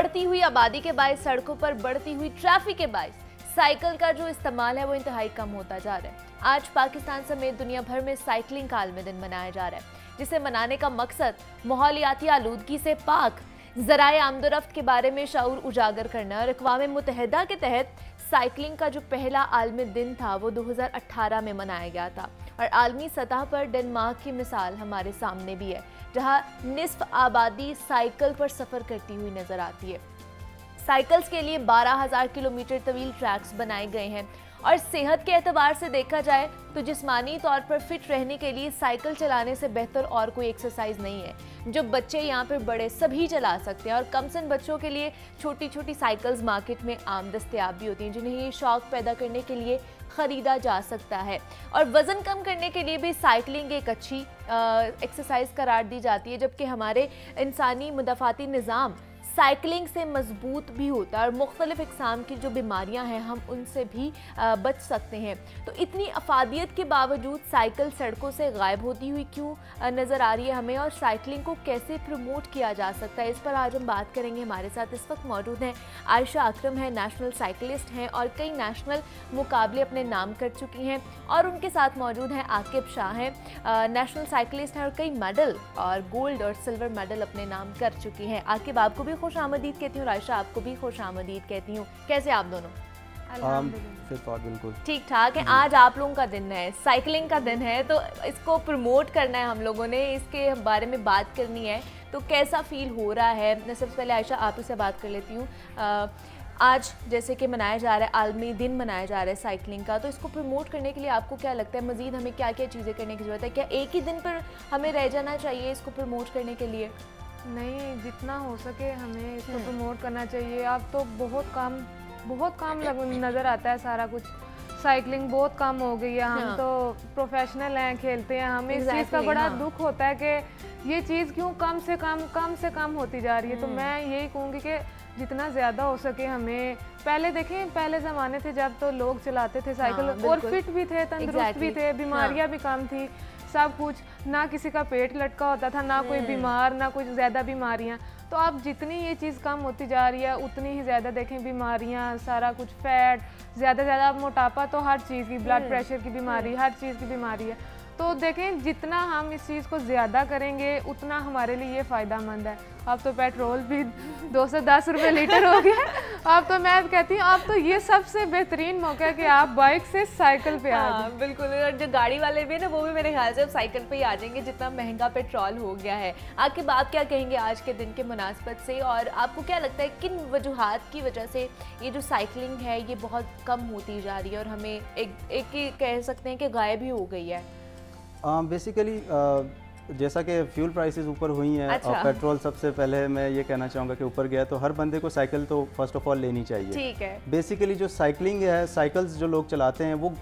बढ़ती हुई आबादी के बायस, सड़कों पर बढ़ती हुई ट्रैफिक के बायस साइकिल का जो इस्तेमाल है वो इंतहाई कम होता जा रहा है। आज पाकिस्तान समेत दुनिया भर में साइकिलिंग का आलमी दिन मनाया जा रहा है, जिसे मनाने का मकसद माहौलियाती आलूदगी से पाक ज़राए आमदोरफ्त के बारे में शऊर उजागर करना है। और अक़वाम मुत्तहिदा के तहत साइकिलिंग का जो पहला आलमी दिन था वो 2018 में मनाया गया था। और आलमी सतह पर डेनमार्क की मिसाल हमारे सामने भी है, जहां निस्फ आबादी साइकिल पर सफ़र करती हुई नजर आती है। साइकिल्स के लिए 12,000 किलोमीटर तवील ट्रैक्स बनाए गए हैं। और सेहत के एतबार से देखा जाए तो जिस्मानी तौर पर फिट रहने के लिए साइकिल चलाने से बेहतर और कोई एक्सरसाइज नहीं है। जो बच्चे यहाँ पर बड़े सभी चला सकते हैं। और कमसन बच्चों के लिए छोटी छोटी साइकिल्स मार्केट में आम दस्तयाब भी होती हैं, जिन्हें ये शौक पैदा करने के लिए ख़रीदा जा सकता है। और वज़न कम करने के लिए भी साइकिलिंग एक अच्छी एक्सरसाइज करार दी जाती है, जबकि हमारे इंसानी मुदाफ़ाती निज़ाम साइकिलिंग से मजबूत भी होता है और मुख्तलिफ इक़साम की जो बीमारियां हैं हम उनसे भी बच सकते हैं। तो इतनी अफादियत के बावजूद साइकिल सड़कों से गायब होती हुई क्यों नज़र आ रही है हमें, और साइकिलिंग को कैसे प्रमोट किया जा सकता है, इस पर आज हम बात करेंगे। हमारे साथ इस वक्त मौजूद हैं आयशा अकरम है, नेशनल साइकिलिस्ट हैं और कई नेशनल मुकाबले अपने नाम कर चुकी हैं। और उनके साथ मौजूद हैं आकिब शाह हैं, नेशनल साइकिलिस्ट हैं और कई मेडल और गोल्ड और सिल्वर मेडल अपने नाम कर चुकी हैं। आकिब, आपको भी खुश आमदीद कहती हूँ, रायशा आपको भी खुश आमदीद कहती हूँ। कैसे आप दोनों? बिल्कुल ठीक ठाक है। आज आप लोगों का दिन है, साइकिलिंग का दिन है, तो इसको प्रमोट करना है हम लोगों ने, इसके बारे में बात करनी है। तो कैसा फील हो रहा है? मैं सबसे पहले आयशा आप ही से बात कर लेती हूँ। आज जैसे कि मनाया जा रहा है, आलमी दिन मनाया जा रहा है साइकिलिंग का, तो इसको प्रमोट करने के लिए आपको क्या लगता है मज़ीद हमें क्या क्या चीज़ें करने की ज़रूरत है? क्या एक ही दिन पर हमें रह जाना चाहिए इसको प्रमोट करने के लिए? नहीं, जितना हो सके हमें इसको प्रमोट करना चाहिए। अब तो बहुत काम नज़र आता है सारा कुछ। साइकिलिंग बहुत कम हो गई है। हम तो प्रोफेशनल हैं, खेलते हैं। हमें इस चीज़ का बड़ा दुख होता है कि ये चीज़ क्यों कम से कम होती जा रही है। तो मैं यही कहूँगी कि जितना ज़्यादा हो सके हमें, पहले देखें, पहले ज़माने थे जब तो लोग चलाते थे साइकिल और फिट भी थे, तंदुरुस्त भी थे, बीमारियाँ भी कम थी, सब कुछ, ना किसी का पेट लटका होता था, ना कोई बीमार, ना कोई ज़्यादा बीमारियाँ। तो अब जितनी ये चीज़ कम होती जा रही है उतनी ही ज़्यादा देखें बीमारियाँ, सारा कुछ, फैट ज़्यादा मोटापा, तो हर चीज़ की, ब्लड प्रेशर की बीमारी, हर चीज़ की बीमारी है। तो देखें जितना हम इस चीज़ को ज़्यादा करेंगे उतना हमारे लिए ये फ़ायदेमंद है। अब तो पेट्रोल भी 210 रुपये लीटर हो गया। अब तो मैं कहती हूँ अब तो ये सबसे बेहतरीन मौका है कि आप बाइक से साइकिल पे आ जाएं। बिल्कुल। और जो गाड़ी वाले भी ना वो भी मेरे ख्याल से अब साइकिल पे ही आ जाएंगे, जितना महंगा पेट्रोल हो गया है। आखिर आप क्या कहेंगे आज के दिन के मुनासबत से, और आपको क्या लगता है किन वजूहात की वजह से ये जो साइकिलिंग है ये बहुत कम होती जा रही है और हमें एक ही कह सकते हैं कि गायब ही हो गई है? बेसिकली जैसा कि फ्यूल प्राइसेस ऊपर हुई हैं और पेट्रोल सबसे पहले मैं ये कहना चाहूँगा कि ऊपर गया, तो हर बंदे को साइकिल तो फर्स्ट ऑफ ऑल लेनी चाहिए। ठीक है। बेसिकली जो साइकिलिंग है, साइकिल्स जो लोग चलाते हैं वो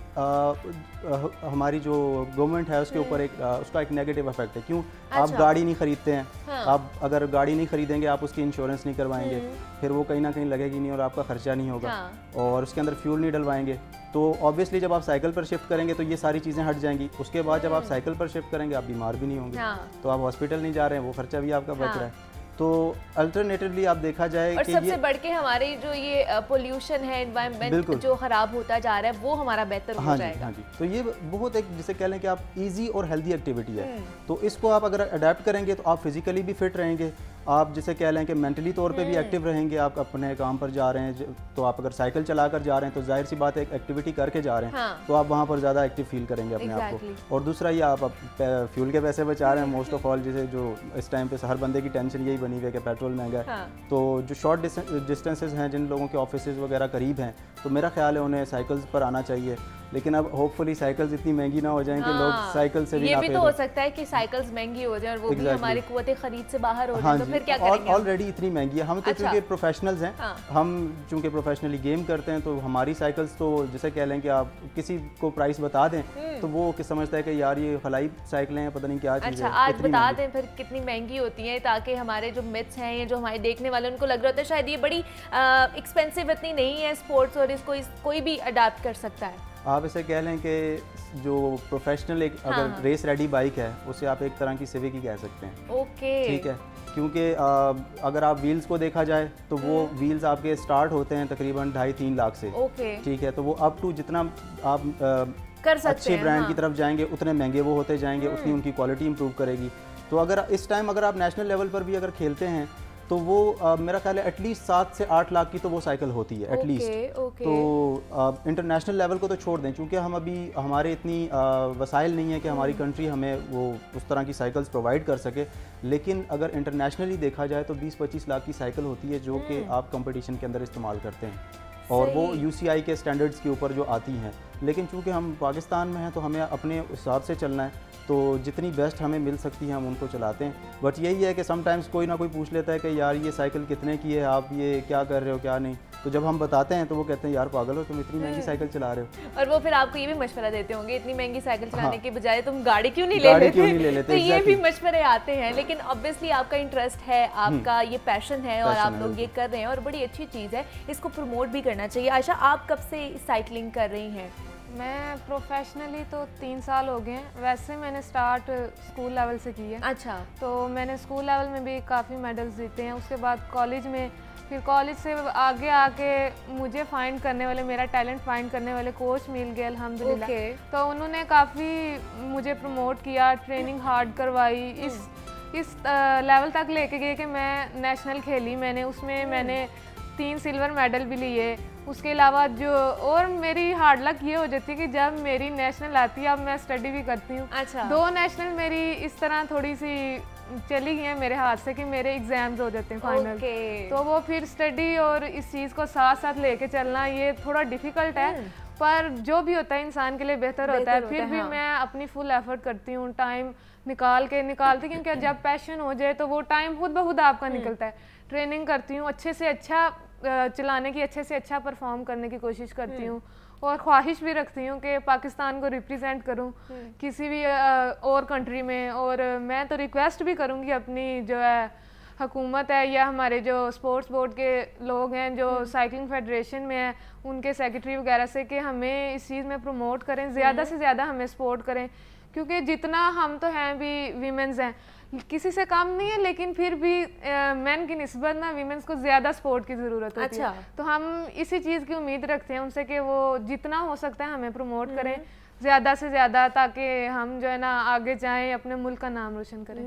हमारी जो गवर्नमेंट है उसके ऊपर उसका एक नेगेटिव इफेक्ट है। क्यों? आप गाड़ी नहीं खरीदते हैं। आप अगर गाड़ी नहीं खरीदेंगे आप उसकी इंश्योरेंस नहीं करवाएंगे, फिर वो कहीं ना कहीं लगेगी नहीं और आपका खर्चा नहीं होगा। और उसके अंदर फ्यूल नहीं डलवाएंगे, तो ऑब्वियसली जब आप साइकिल पर शिफ्ट करेंगे तो ये सारी चीज़ें हट जाएंगी। उसके बाद जब आप साइकिल पर शिफ्ट करेंगे आप बीमार भी नहीं होंगे, तो आप हॉस्पिटल नहीं जा रहे हैं, वो खर्चा भी आपका बच रहा है। तो अल्टरनेटिवली आप देखा जाए और कि सबसे बढ़ के हमारे जो ये पोल्यूशन है, एनवायरनमेंट जो खराब होता जा रहा है वो हमारा बेहतर हो जाएगा। हाँ जी, तो ये बहुत एक जिसे कह लें कि आप इजी और हेल्दी एक्टिविटी है। तो इसको आप अगर अडेप्ट करेंगे तो आप फिजिकली भी फिट रहेंगे, आप जिसे कह लें कि मेंटली तौर पे भी एक्टिव रहेंगे। आप अपने काम पर जा रहे हैं तो आप अगर साइकिल चला कर जा रहे हैं तो जाहिर सी बात है एक एक्टिविटी करके जा रहे हैं, तो आप वहाँ पर ज़्यादा एक्टिव फील करेंगे अपने आप को। और दूसरा ये आप फ्यूल के पैसे बचा रहे हैं मोस्ट ऑफ ऑल, जिसे जो इस टाइम पे हर बंदे की टेंशन यही बनी हुई है कि पेट्रोल महंगा है। तो जो शॉर्ट डिस्टेंसेज हैं, जिन लोगों के ऑफिस वगैरह करीब हैं, तो मेरा ख्याल है उन्हें साइकिल्स पर आना चाहिए। लेकिन अब होपफुली साइकिल्स इतनी महंगी ना हो जाएं कि लोग साइकिल से भी ये भी तो हो सकता है कि साइकिल्स महंगी हो जाए और वो भी हमारी कुव्वत खरीद से बाहर हो जाए, तो फिर क्या करेंगे? ऑलरेडी इतनी महंगी है। हम तो चूंकि प्रोफेशनल्स हैं, हम चूंकि प्रोफेशनली गेम करते हैं, तो हमारी साइकिल्स तो जैसे कह लें कि आप किसी को प्राइस बता दें तो वो समझता है कि यार ये खलाई साइकिलें हैं, पता नहीं क्या चीज़ है। आज बता दें फिर कितनी महंगी होती हैं, ताकि हमारे जो मिथ्स हैं, ये जो हमारे देखने वाले उनको लग रहा होता है शायद ये बड़ी एक्सपेंसिव इतनी नहीं है स्पोर्ट्स और इसको कोई भी अडाप्ट कर सकता है। आप इसे कह लें कि जो प्रोफेशनल एक अगर रेस रेडी बाइक है उसे आप एक तरह की सिविक ही कह सकते हैं। ओके, ठीक है। क्योंकि अगर आप व्हील्स को देखा जाए तो वो व्हील्स आपके स्टार्ट होते हैं तकरीबन 2.5-3 लाख से। ठीक है, तो वो अप टू जितना आप कर सकते अच्छे हैं, ब्रांड हाँ। की तरफ जाएंगे उतने महंगे वो होते जाएंगे, उतनी उनकी क्वालिटी इंप्रूव करेगी। तो अगर इस टाइम अगर आप नेशनल लेवल पर भी अगर खेलते हैं तो वो मेरा ख्याल है एटलीस्ट 7 से 8 लाख की तो वो साइकिल होती है एटलीस्ट। तो इंटरनेशनल लेवल को तो छोड़ दें, क्योंकि हम अभी हमारे इतनी वसाइल नहीं है कि हमारी कंट्री हमें वो उस तरह की साइकिल्स प्रोवाइड कर सके। लेकिन अगर इंटरनेशनली देखा जाए तो 20-25 लाख की साइकिल होती है जो कि आप कंपटीशन के अंदर इस्तेमाल करते हैं, और वो UCI के स्टैंडर्ड्स के ऊपर जो आती हैं। लेकिन चूँकि हम पाकिस्तान में हैं तो हमें अपने हिसाब से चलना है, तो जितनी बेस्ट हमें मिल सकती है हम उनको चलाते हैं। बट यही है कि समटाइम्स कोई ना कोई पूछ लेता है कि यार ये साइकिल कितने की है, आप ये क्या कर रहे हो क्या नहीं, तो जब हम बताते हैं तो वो कहते हैं यार पागल हो तुम, इतनी महंगी साइकिल चला रहे हो। और वो फिर आपको ये भी मशवरा देते होंगे इतनी महंगी साइकिल चलाने के बजाय तुम गाड़ी क्यों नहीं ले लेते। तो ये भी मशवरे आते हैं, लेकिन ऑब्वियसली आपका इंटरेस्ट है, आपका ये पैशन है और आप लोग ये कर रहे हैं और बड़ी अच्छी चीज़ है, इसको प्रमोट भी करना चाहिए। आयशा, आप कब से साइकिलिंग कर रही हैं? मैं प्रोफेशनली तो 3 साल हो गए हैं। वैसे मैंने स्टार्ट स्कूल लेवल से की है। अच्छा। तो मैंने स्कूल लेवल में भी काफ़ी मेडल्स जीते हैं। उसके बाद कॉलेज में, फिर कॉलेज से आगे आके मुझे फाइंड करने वाले, मेरा टैलेंट फाइंड करने वाले कोच मिल गए अल्हम्दुलिल्लाह। तो उन्होंने काफ़ी मुझे प्रमोट किया, ट्रेनिंग हार्ड करवाई, इस लेवल तक लेके गए कि मैं नेशनल खेली मैंने, उसमें मैंने 3 सिल्वर मेडल भी लिए। उसके अलावा जो और मेरी हार्ड लक ये हो जाती है कि जब मेरी नेशनल आती है, अब मैं स्टडी भी करती हूँ। अच्छा। 2 नेशनल मेरी इस तरह थोड़ी सी चली गई है मेरे हाथ से कि मेरे एग्जाम्स हो जाते हैं फाइनल। तो वो फिर स्टडी और इस चीज़ को साथ साथ लेके चलना ये थोड़ा डिफ़िकल्ट है, पर जो भी होता है इंसान के लिए बेहतर होता है। फिर भी मैं अपनी फुल एफर्ट करती हूँ, टाइम निकालती, क्योंकि जब पैशन हो जाए तो वो टाइम खुद ब खुद आपका निकलता है। ट्रेनिंग करती हूँ, अच्छे से अच्छा चलाने की, अच्छे से अच्छा परफॉर्म करने की कोशिश करती हूँ, और ख्वाहिश भी रखती हूँ कि पाकिस्तान को रिप्रेजेंट करूँ किसी भी और कंट्री में। और मैं तो रिक्वेस्ट भी करूँगी अपनी जो है हुकूमत है या हमारे जो स्पोर्ट्स बोर्ड के लोग हैं जो साइकिलिंग फेडरेशन में हैं, उनके सेक्रेटरी वगैरह से कि हमें इस चीज़ में प्रमोट करें, ज़्यादा से ज़्यादा हमें सपोर्ट करें, क्योंकि जितना हम तो हैं भी वीमेंस हैं, किसी से कम नहीं है, लेकिन फिर भी मेन की निस्बत ना वीमेंस को ज़्यादा सपोर्ट की ज़रूरत होती है। तो हम इसी चीज़ की उम्मीद रखते हैं उनसे कि वो जितना हो सकता है हमें प्रमोट करें ज़्यादा से ज़्यादा, ताकि हम जो है ना आगे जाएं, अपने मुल्क का नाम रोशन करें।